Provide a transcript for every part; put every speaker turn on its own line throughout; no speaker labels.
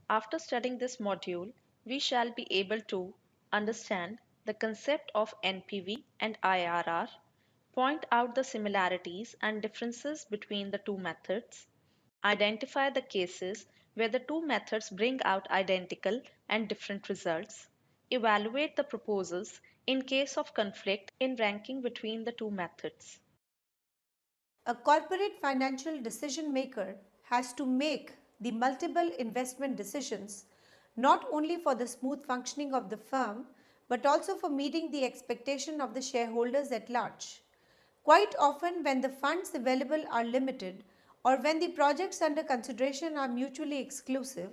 After studying this module, we shall be able to understand the concept of NPV and IRR, point out the similarities and differences between the two methods, identify the cases where the two methods bring out identical and different results, evaluate the proposals in case of conflict in ranking between the two methods.
A corporate financial decision maker has to make the multiple investment decisions not only for the smooth functioning of the firm but also for meeting the expectation of the shareholders at large. Quite often, when the funds available are limited or when the projects under consideration are mutually exclusive,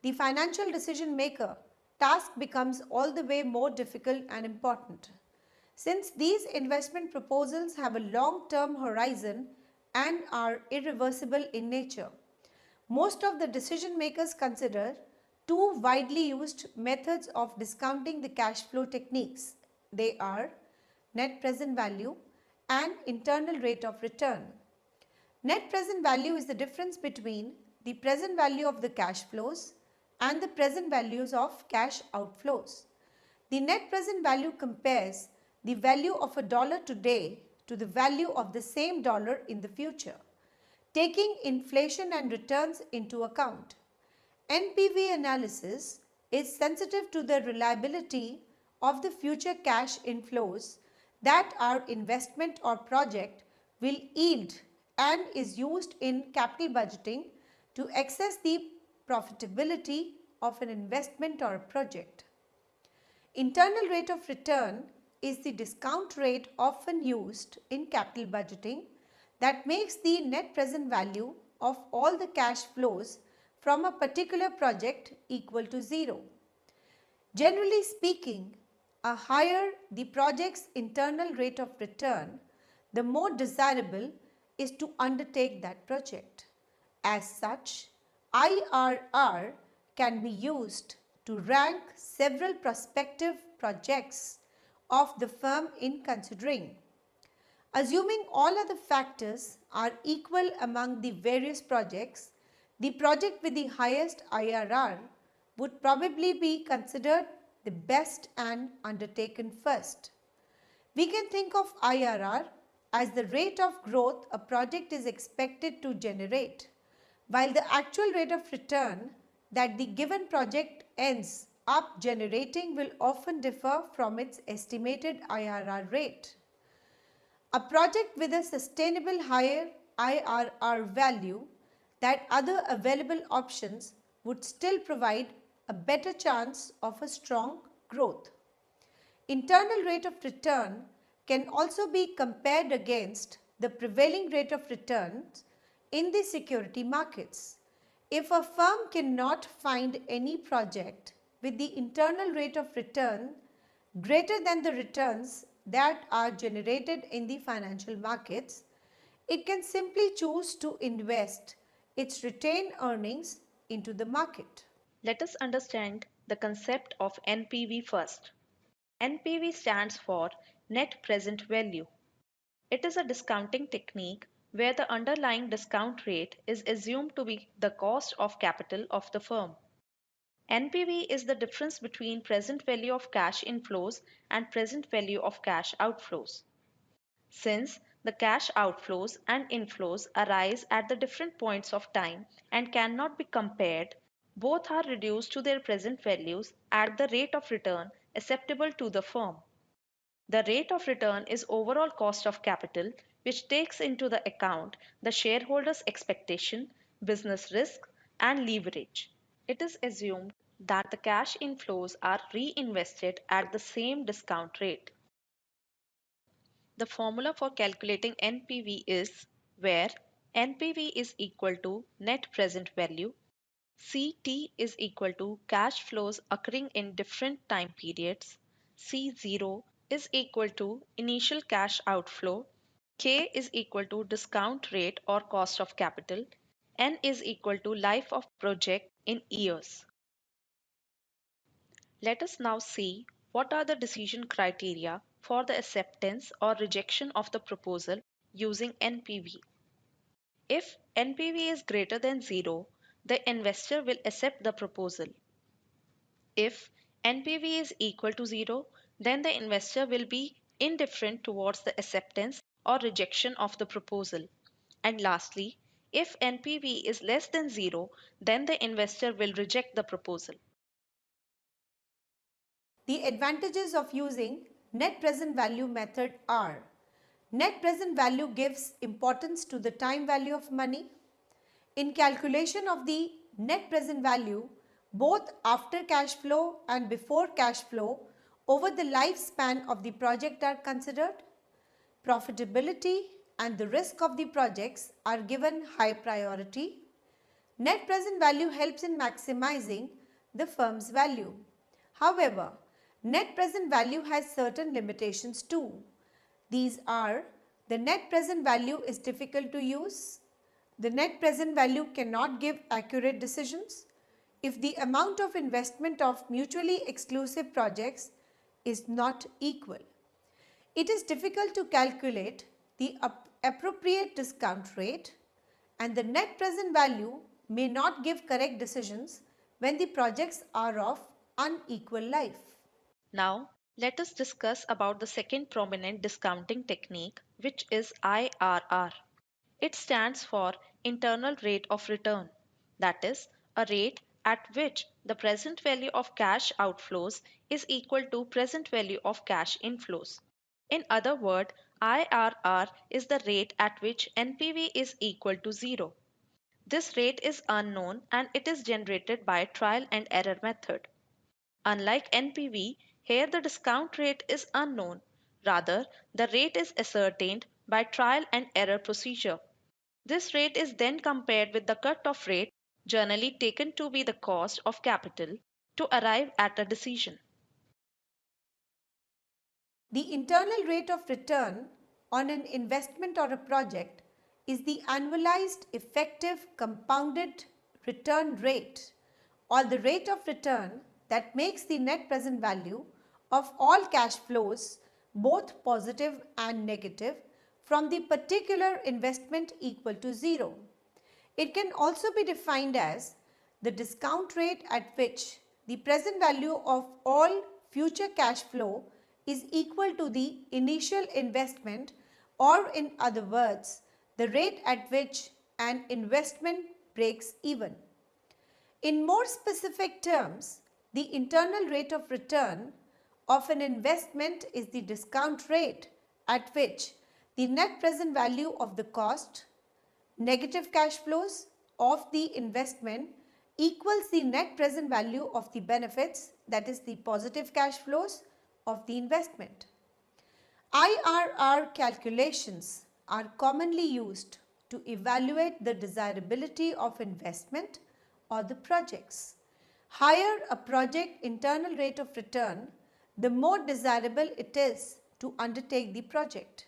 the financial decision maker task becomes all the way more difficult and important. Since these investment proposals have a long term horizon and are irreversible in nature, most of the decision makers consider two widely used methods of discounting the cash flow techniques. They are net present value and internal rate of return. Net present value is the difference between the present value of the cash flows and the present values of cash outflows. The net present value compares the value of a dollar today to the value of the same dollar in the future, taking inflation and returns into account. NPV analysis is sensitive to the reliability of the future cash inflows that our investment or project will yield and is used in capital budgeting to assess the profitability of an investment or a project. Internal rate of return is the discount rate often used in capital budgeting that makes the net present value of all the cash flows from a particular project equal to zero. Generally speaking, a higher the project's internal rate of return, the more desirable is to undertake that project. As such, IRR can be used to rank several prospective projects of the firm in considering. Assuming all other factors are equal among the various projects, the project with the highest IRR would probably be considered the best and undertaken first. We can think of IRR as the rate of growth a project is expected to generate, while the actual rate of return that the given project ends up generating will often differ from its estimated IRR rate. A project with a sustainable higher IRR value than other available options would still provide a better chance of a strong growth. Internal rate of return can also be compared against the prevailing rate of returns in the security markets. If a firm cannot find any project with the internal rate of return greater than the returns that are generated in the financial markets, it can simply choose to invest its retained earnings into the market.
Let us understand the concept of NPV first. NPV stands for net present value. It is a discounting technique where the underlying discount rate is assumed to be the cost of capital of the firm. NPV is the difference between present value of cash inflows and present value of cash outflows. Since the cash outflows and inflows arise at the different points of time and cannot be compared, both are reduced to their present values at the rate of return acceptable to the firm. The rate of return is overall cost of capital, which takes into the account the shareholders' expectation, business risk, and leverage. It is assumed that the cash inflows are reinvested at the same discount rate. The formula for calculating NPV is where NPV is equal to net present value, CT is equal to cash flows occurring in different time periods, C0 is equal to initial cash outflow, K is equal to discount rate or cost of capital, N is equal to life of project in years. Let us now see what are the decision criteria for the acceptance or rejection of the proposal using NPV. If NPV is greater than 0, the investor will accept the proposal. If NPV is equal to 0, then the investor will be indifferent towards the acceptance or rejection of the proposal. And lastly, if NPV is less than 0, then the investor will reject the proposal.
The advantages of using net present value method are: net present value gives importance to the time value of money. In calculation of the net present value, both after cash flow and before cash flow over the lifespan of the project are considered. Profitability and the risk of the projects are given high priority. Net present value helps in maximizing the firm's value. However, net present value has certain limitations too. These are: the net present value is difficult to use. The net present value cannot give accurate decisions. If the amount of investment of mutually exclusive projects is not equal. It is difficult to calculate the appropriate discount rate, and the net present value may not give correct decisions when the projects are of unequal life.
Now, let us discuss about the second prominent discounting technique, which is IRR. It stands for internal rate of return, that is, a rate at which the present value of cash outflows is equal to present value of cash inflows. In other words, IRR is the rate at which NPV is equal to 0. This rate is unknown and it is generated by trial and error method. Unlike NPV, here the discount rate is unknown. Rather, the rate is ascertained by trial and error procedure. This rate is then compared with the cut-off rate, generally taken to be the cost of capital, to arrive at a decision.
The internal rate of return on an investment or a project is the annualized effective compounded return rate, or the rate of return that makes the net present value of all cash flows, both positive and negative, from the particular investment equal to 0. It can also be defined as the discount rate at which the present value of all future cash flow is equal to the initial investment, or in other words, the rate at which an investment breaks even. In more specific terms, the internal rate of return of an investment is the discount rate at which the net present value of the cost, negative cash flows of the investment equals the net present value of the benefits, that is the positive cash flows of the investment. IRR calculations are commonly used to evaluate the desirability of investment or the projects. Higher a project internal rate of return, the more desirable it is to undertake the project.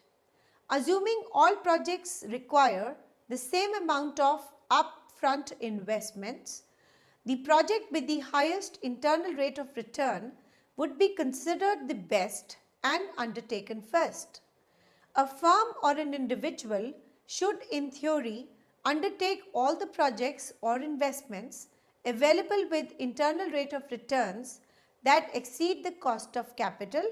Assuming all projects require the same amount of upfront investments, the project with the highest internal rate of return would be considered the best and undertaken first. A firm or an individual should, in theory, undertake all the projects or investments available with internal rate of returns that exceed the cost of capital.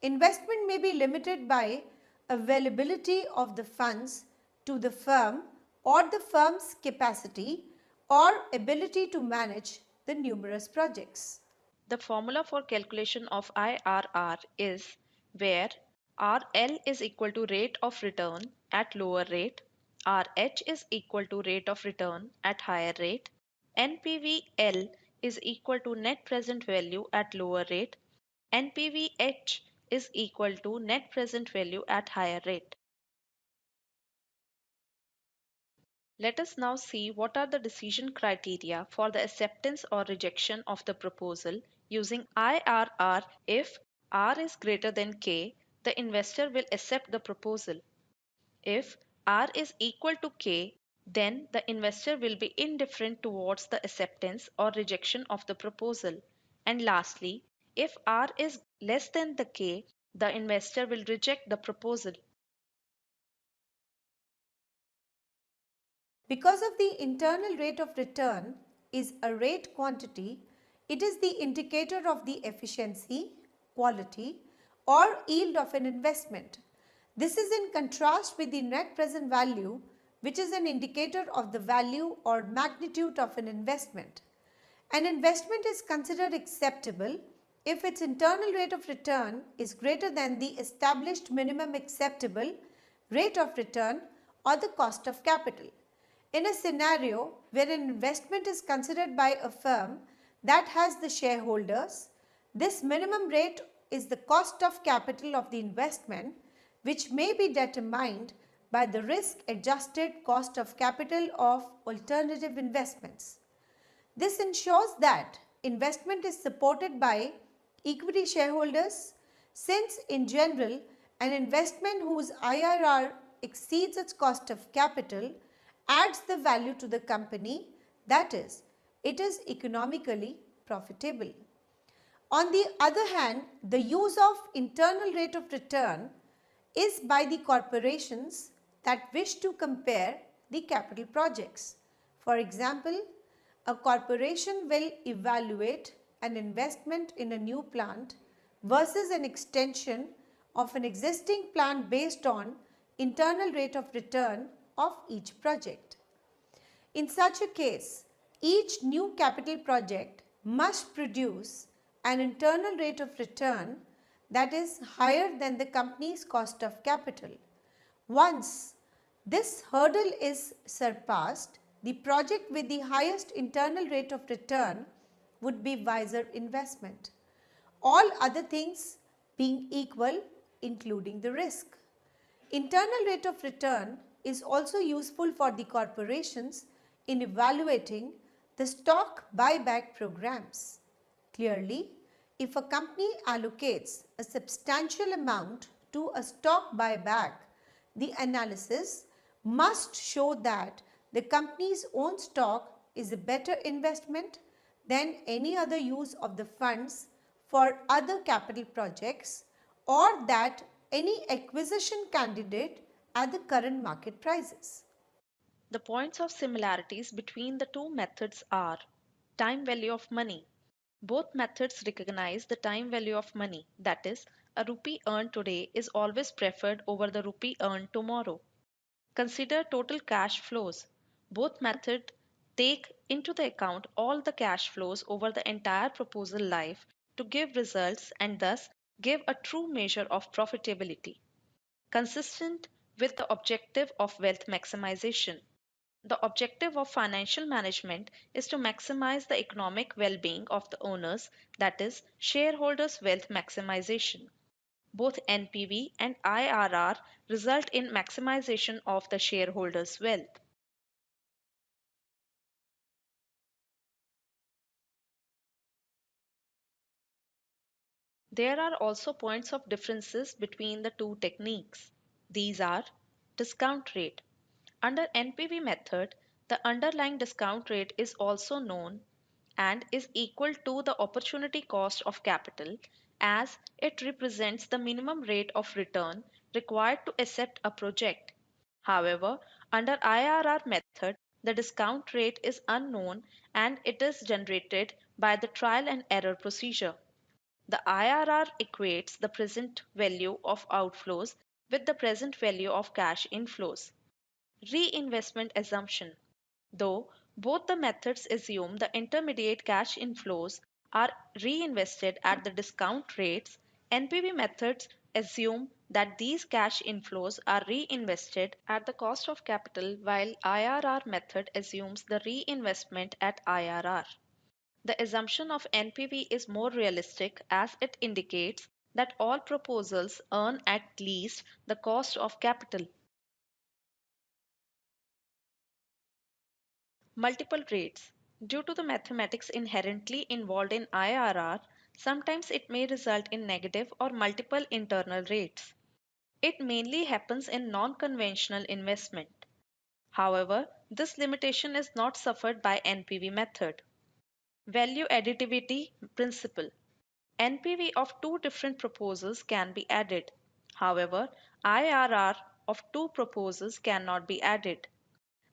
Investment may be limited by availability of the funds to the firm or the firm's capacity or ability to manage the numerous projects.
The formula for calculation of IRR is where RL is equal to rate of return at lower rate, RH is equal to rate of return at higher rate, NPVL is equal to net present value at lower rate, NPVH is equal to net present value at higher rate. Let us now see what are the decision criteria for the acceptance or rejection of the proposal using IRR. If R is greater than K, the investor will accept the proposal. If R is equal to K, then the investor will be indifferent towards the acceptance or rejection of the proposal. And lastly, if R is less than the K, the investor will reject the proposal.
Because of the internal rate of return is a rate quantity, it is the indicator of the efficiency, quality, or yield of an investment. This is in contrast with the net present value, which is an indicator of the value or magnitude of an investment. An investment is considered acceptable if its internal rate of return is greater than the established minimum acceptable rate of return or the cost of capital. In a scenario where an investment is considered by a firm that has the shareholders, this minimum rate is the cost of capital of the investment, which may be determined by the risk adjusted cost of capital of alternative investments. This ensures that investment is supported by equity shareholders, since in general an investment whose IRR exceeds its cost of capital adds the value to the company, that is, it is economically profitable. On the other hand, the use of internal rate of return is by the corporations that wish to compare the capital projects. For example, a corporation will evaluate an investment in a new plant versus an extension of an existing plant based on internal rate of return of each project. In such a case, each new capital project must produce an internal rate of return that is higher than the company's cost of capital. Once this hurdle is surpassed, the project with the highest internal rate of return would be wiser investment. All other things being equal, including the risk. Internal rate of return is also useful for the corporations in evaluating the stock buyback programs. Clearly, if a company allocates a substantial amount to a stock buyback, the analysis must show that the company's own stock is a better investment than any other use of the funds for other capital projects, or that any acquisition candidate at the current market prices.
The points of similarities between the two methods are time value of money. Both methods recognize the time value of money, that is, a rupee earned today is always preferred over the rupee earned tomorrow. Consider total cash flows. Both methods take into the account all the cash flows over the entire proposal life to give results and thus give a true measure of profitability. Consistent with the objective of wealth maximization. The objective of financial management is to maximize the economic well being of the owners, that is, shareholders' wealth maximization. Both NPV and IRR result in maximization of the shareholders' wealth. There are also points of differences between the two techniques. These are discount rate. Under NPV method, the underlying discount rate is also known and is equal to the opportunity cost of capital, as it represents the minimum rate of return required to accept a project. However, under IRR method, the discount rate is unknown and it is generated by the trial and error procedure. The IRR equates the present value of outflows with the present value of cash inflows. Reinvestment assumption. Though both the methods assume the intermediate cash inflows are reinvested at the discount rates, NPV methods assume that these cash inflows are reinvested at the cost of capital, while IRR method assumes the reinvestment at IRR. The assumption of NPV is more realistic as it indicates that all proposals earn at least the cost of capital. Multiple rates. Due to the mathematics inherently involved in IRR, sometimes it may result in negative or multiple internal rates. It mainly happens in non-conventional investment. However, this limitation is not suffered by NPV method. Value additivity principle. NPV of two different proposals can be added. However, IRR of two proposals cannot be added.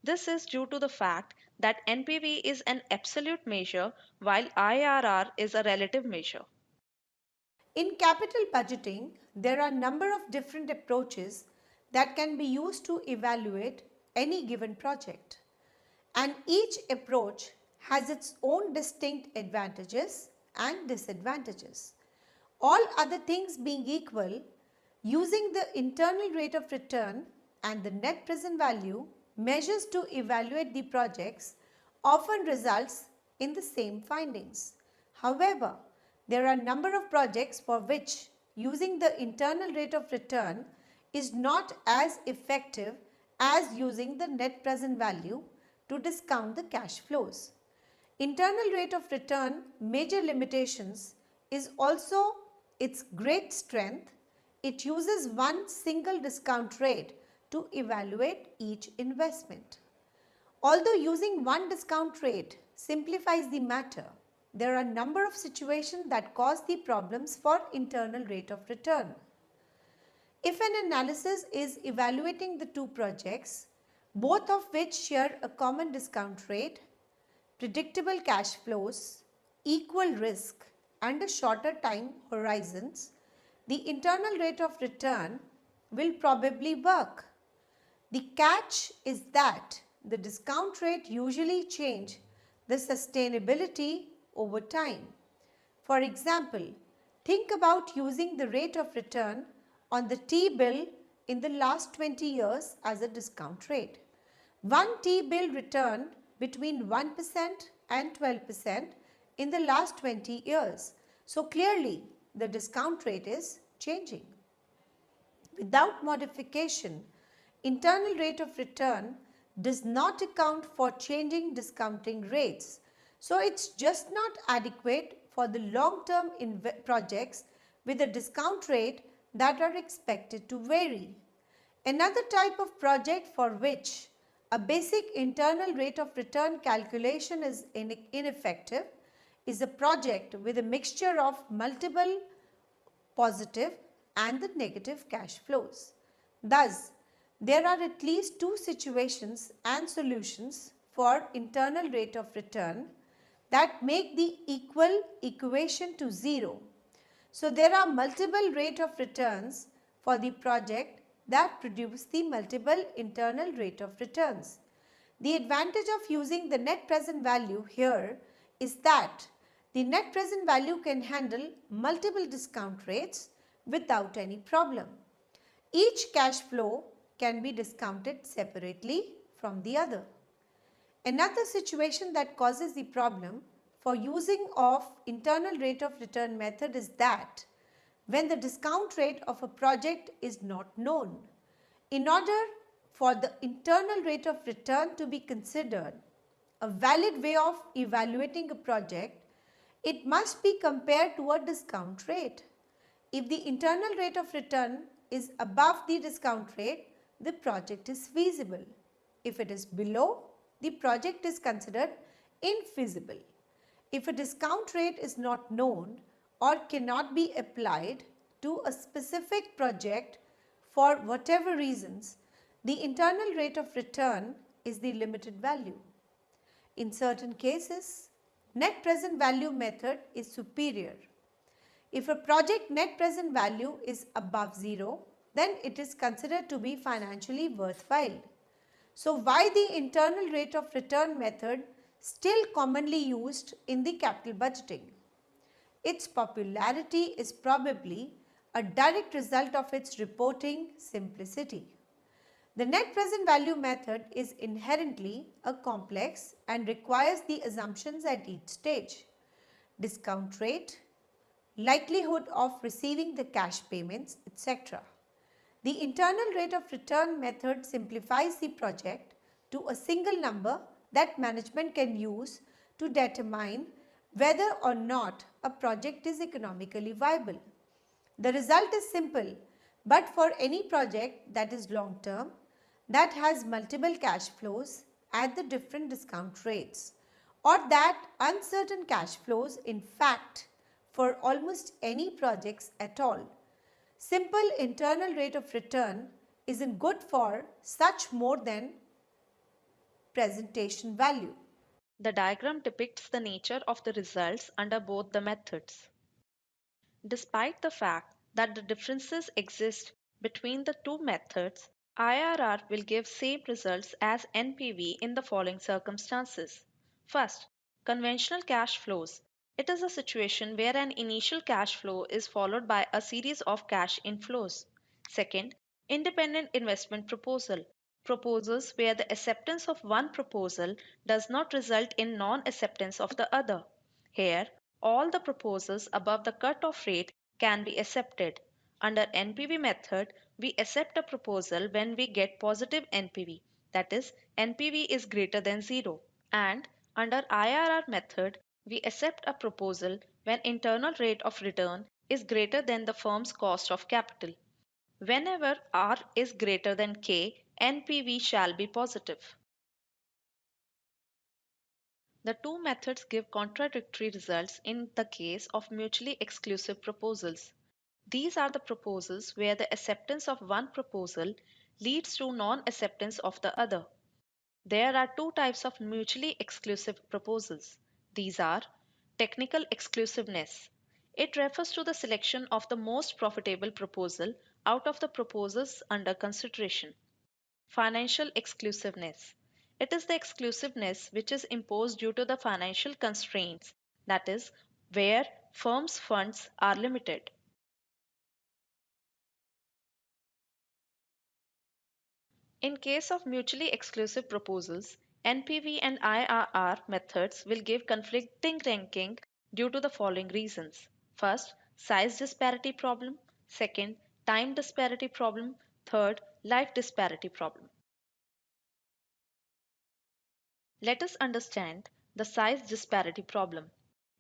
This is due to the fact that NPV is an absolute measure while IRR is a relative measure.
In capital budgeting, there are a number of different approaches that can be used to evaluate any given project. And each approach has its own distinct advantages and disadvantages. All other things being equal, using the internal rate of return and the net present value measures to evaluate the projects often results in the same findings. However, there are a number of projects for which using the internal rate of return is not as effective as using the net present value to discount the cash flows. Internal rate of return major limitations is also its great strength. It uses one single discount rate to evaluate each investment. Although using one discount rate simplifies the matter, there are a number of situations that cause the problems for internal rate of return. If an analysis is evaluating the two projects, both of which share a common discount rate, predictable cash flows, equal risk, and a shorter time horizons, the internal rate of return will probably work. The catch is that the discount rate usually change the sustainability over time. For example, think about using the rate of return on the T-bill in the last 20 years as a discount rate. One T-bill returned between 1% and 12% in the last 20 years. So clearly, the discount rate is changing. Without modification, internal rate of return does not account for changing discounting rates. So it's just not adequate for the long-term projects with a discount rate that are expected to vary. Another type of project for which a basic internal rate of return calculation is ineffective is a project with a mixture of multiple positive and the negative cash flows. Thus, there are at least two situations and solutions for internal rate of return that make the equal equation to zero. So, there are multiple rate of returns for the project that produce the multiple internal rate of returns. The advantage of using the net present value here is that the net present value can handle multiple discount rates without any problem. Each cash flow can be discounted separately from the other. Another situation that causes the problem for using of internal rate of return method is that when the discount rate of a project is not known. In order for the internal rate of return to be considered a valid way of evaluating a project, it must be compared to a discount rate. If the internal rate of return is above the discount rate, the project is feasible. If it is below, the project is considered infeasible. If a discount rate is not known or cannot be applied to a specific project for whatever reasons, the internal rate of return is the limited value. In certain cases, net present value method is superior. If a project net present value is above zero, then it is considered to be financially worthwhile. So why the internal rate of return method still commonly used in the capital budgeting? Its popularity is probably a direct result of its reporting simplicity. The net present value method is inherently a complex and requires the assumptions at each stage: discount rate, likelihood of receiving the cash payments, etc. The internal rate of return method simplifies the project to a single number that management can use to determine whether or not a project is economically viable. The result is simple, but for any project that is long term, that has multiple cash flows at the different discount rates, or that uncertain cash flows in fact for almost any projects at all, simple internal rate of return isn't good for such more than presentation value.
The diagram depicts the nature of the results under both the methods. Despite the fact that the differences exist between the two methods, IRR will give same results as NPV in the following circumstances. First, conventional cash flows. It is a situation where an initial cash flow is followed by a series of cash inflows. Second, independent investment proposal. Proposals where the acceptance of one proposal does not result in non-acceptance of the other. Here, all the proposals above the cut-off rate can be accepted. Under NPV method, we accept a proposal when we get positive NPV, that is, NPV is greater than 0. And under IRR method, we accept a proposal when internal rate of return is greater than the firm's cost of capital. Whenever R is greater than K, NPV shall be positive. The two methods give contradictory results in the case of mutually exclusive proposals. These are the proposals where the acceptance of one proposal leads to non-acceptance of the other. There are two types of mutually exclusive proposals. These are technical exclusiveness. It refers to the selection of the most profitable proposal out of the proposals under consideration. Financial exclusiveness. It is the exclusiveness which is imposed due to the financial constraints, that is, where firms' funds are limited. In case of mutually exclusive proposals, NPV and IRR methods will give conflicting ranking due to the following reasons. First, size disparity problem. Second, time disparity problem. Third, life disparity problem. Let us understand the size disparity problem.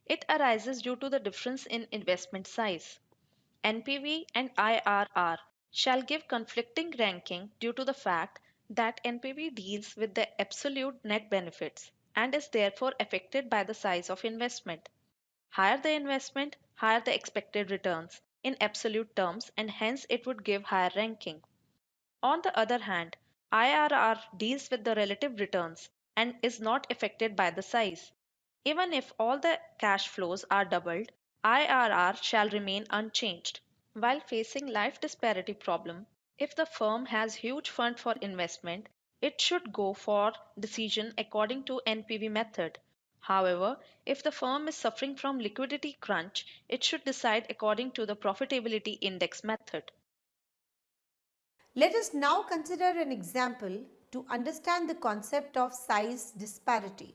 It arises due to the difference in investment size. NPV and IRR shall give conflicting ranking due to the fact that NPV deals with the absolute net benefits and is therefore affected by the size of investment. Higher the investment, higher the expected returns in absolute terms, and hence it would give higher ranking. On the other hand, IRR deals with the relative returns and is not affected by the size. Even if all the cash flows are doubled, IRR shall remain unchanged. While facing life disparity problem, if the firm has huge fund for investment, it should go for decision according to NPV method. However, if the firm is suffering from liquidity crunch, it should decide according to the profitability index method.
Let us now consider an example to understand the concept of size disparity.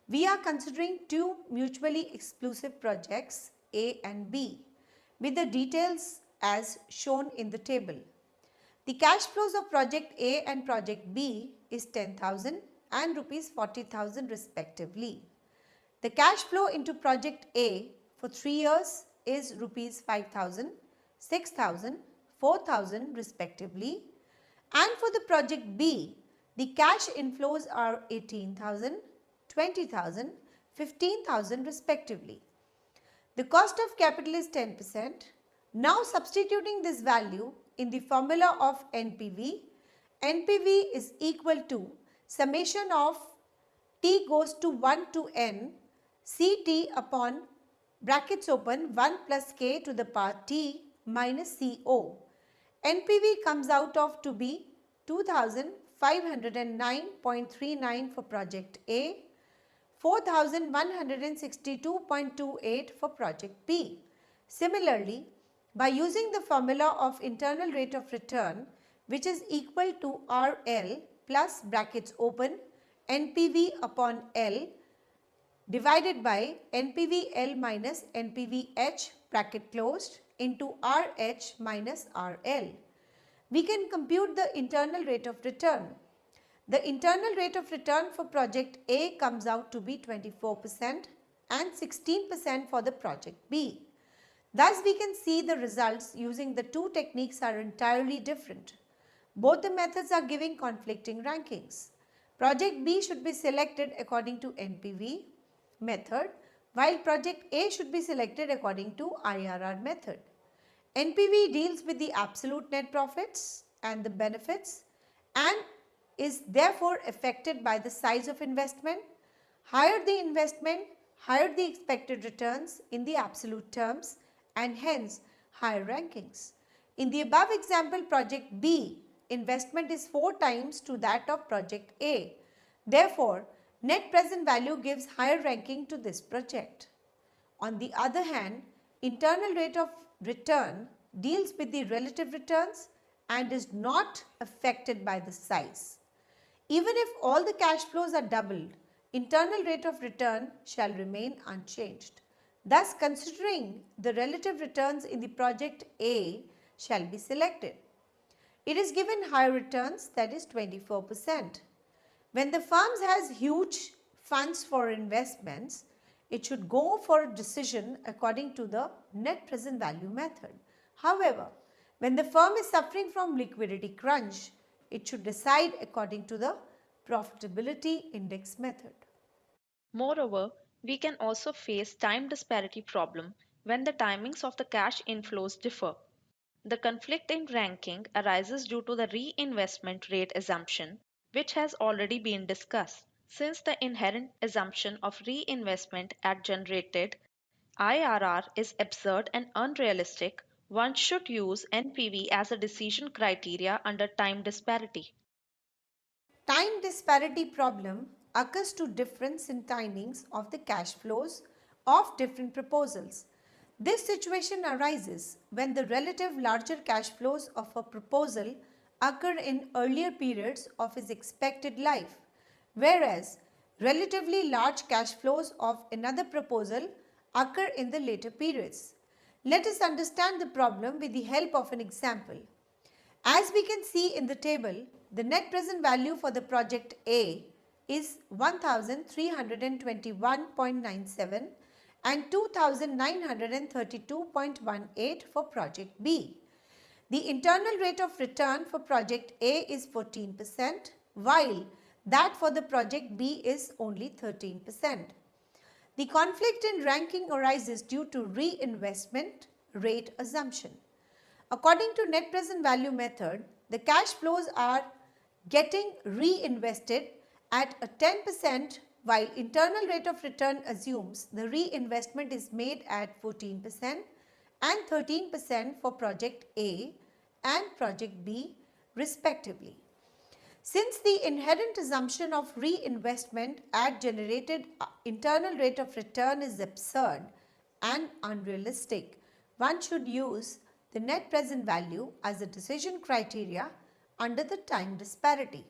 We are considering two mutually exclusive projects A and B with the details as shown in the table. The cash flows of project A and project B is 10,000 and rupees 40,000 respectively. The cash flow into project A for 3 years is rupees 5,000, 6,000, 4,000 respectively, and for the project B, the cash inflows are 18,000, 20,000, 15,000 respectively. The cost of capital is 10%. Now substituting this value in the formula of NPV, NPV is equal to summation of t goes to 1 to n Ct upon brackets open 1 plus k to the power t minus Co. NPV comes out of to be 2509.39 for project A, 4162.28 for project B. Similarly, by using the formula of internal rate of return, which is equal to RL plus brackets open NPV upon L divided by NPVL minus NPVH bracket closed into RH minus RL. We can compute the internal rate of return. The internal rate of return for project A comes out to be 24% and 16% for the project B. Thus, we can see the results using the two techniques are entirely different. Both the methods are giving conflicting rankings. Project B should be selected according to NPV method, while project A should be selected according to IRR method. NPV deals with the absolute net profits and the benefits, and is therefore affected by the size of investment. Higher the investment, higher the expected returns in the absolute terms and hence higher rankings. In the above example, project B, investment is 4 times to that of project A. Therefore, net present value gives higher ranking to this project. On the other hand, internal rate of return deals with the relative returns and is not affected by the size. Even if all the cash flows are doubled, internal rate of return shall remain unchanged. Thus, considering the relative returns in the project A shall be selected. It is given higher returns, that is 24%. When the firm has huge funds for investments, it should go for a decision according to the net present value method. However, when the firm is suffering from liquidity crunch, it should decide according to the profitability index method.
Moreover, we can also face time disparity problem when the timings of the cash inflows differ. The conflict in ranking arises due to the reinvestment rate assumption, which has already been discussed. Since the inherent assumption of reinvestment at generated IRR is absurd and unrealistic, one should use NPV as a decision criteria under time disparity.
Time disparity problem occurs to difference in timings of the cash flows of different proposals. This situation arises when the relative larger cash flows of a proposal occur in earlier periods of its expected life, whereas relatively large cash flows of another proposal occur in the later periods. Let us understand the problem with the help of an example. As we can see in the table, the net present value for the project A is 1321.97 and 2932.18 for project B. The internal rate of return for project A is 14%, while that for the project B is only 13%. The conflict in ranking arises due to reinvestment rate assumption. According to net present value method, the cash flows are getting reinvested at a 10%, while internal rate of return assumes the reinvestment is made at 14% and 13% for project A and project B respectively. Since the inherent assumption of reinvestment at generated internal rate of return is absurd and unrealistic, one should use the net present value as a decision criteria under the time disparity.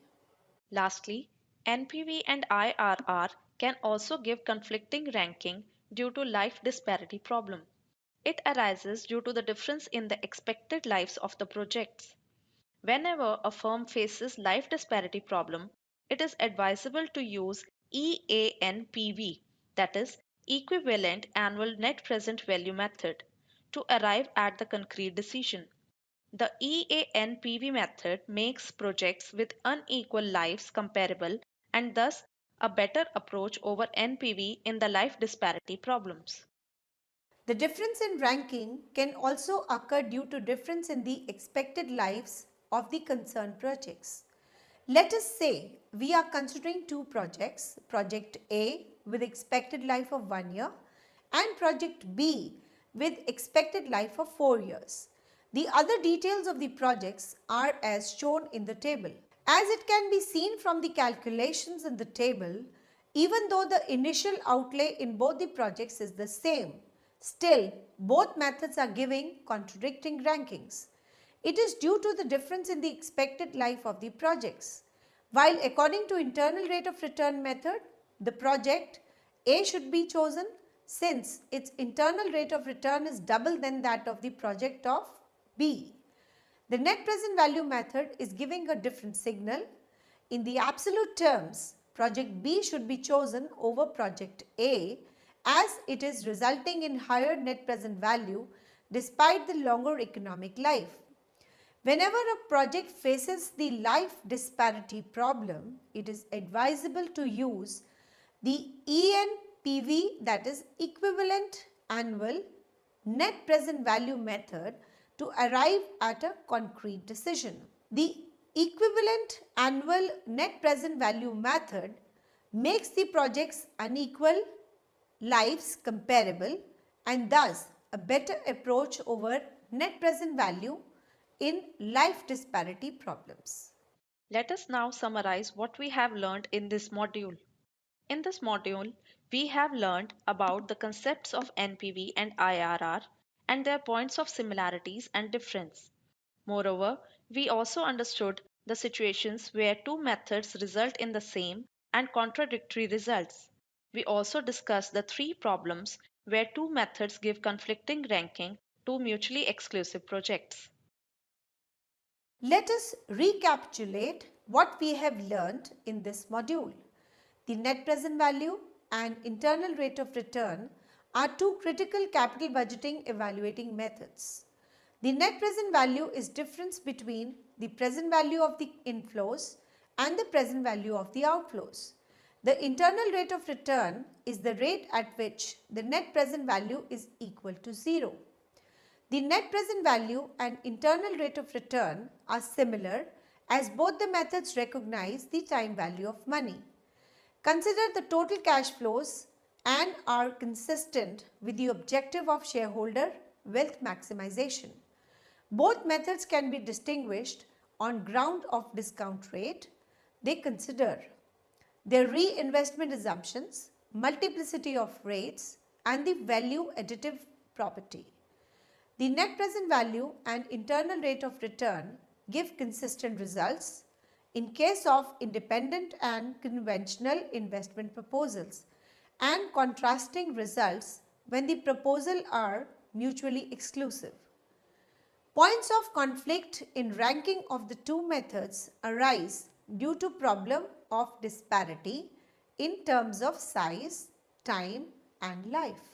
Lastly, NPV and IRR can also give conflicting ranking due to life disparity problem. It arises due to the difference in the expected lives of the projects. Whenever a firm faces life disparity problem, it is advisable to use EANPV, that is equivalent annual net present value method, to arrive at the concrete decision. The EANPV method makes projects with unequal lives comparable and thus a better approach over NPV in the life disparity problems.
The difference in ranking can also occur due to difference in the expected lives of the concerned projects. Let us say we are considering two projects, project A with expected life of 1 year and project B with expected life of 4 years. The other details of the projects are as shown in the table. As it can be seen from the calculations in the table, even though the initial outlay in both the projects is the same, still both methods are giving contradicting rankings. It is due to the difference in the expected life of the projects. While according to internal rate of return method, the project A should be chosen since its internal rate of return is double than that of the project of B. The net present value method is giving a different signal. In the absolute terms, project B should be chosen over project A as it is resulting in higher net present value despite the longer economic life. Whenever a project faces the life disparity problem, it is advisable to use the ENPV, that is equivalent annual net present value method, to arrive at a concrete decision. The Equivalent annual net present value method makes the project's unequal lives comparable and thus a better approach over net present value in life disparity problems.
Let us now summarize what we have learned in this module. In this module, we have learned about the concepts of NPV and IRR and their points of similarities and difference. Moreover, we also understood the situations where two methods result in the same and contradictory results. We also discussed the three problems where two methods give conflicting ranking to mutually exclusive projects.
Let us recapitulate what we have learned in this module. The net present value and internal rate of return are two critical capital budgeting evaluating methods. The net present value is difference between the present value of the inflows and the present value of the outflows. The internal rate of return is the rate at which the net present value is equal to 0. The net present value and internal rate of return are similar as both the methods recognize the time value of money. Consider the total cash flows and are consistent with the objective of shareholder wealth maximization. Both methods can be distinguished on ground of discount rate. They consider their reinvestment assumptions, multiplicity of rates and the value additive property. The net present value and internal rate of return give consistent results in case of independent and conventional investment proposals and contrasting results when the proposals are mutually exclusive. Points of conflict in ranking of the two methods arise due to problem of disparity in terms of size, time and life.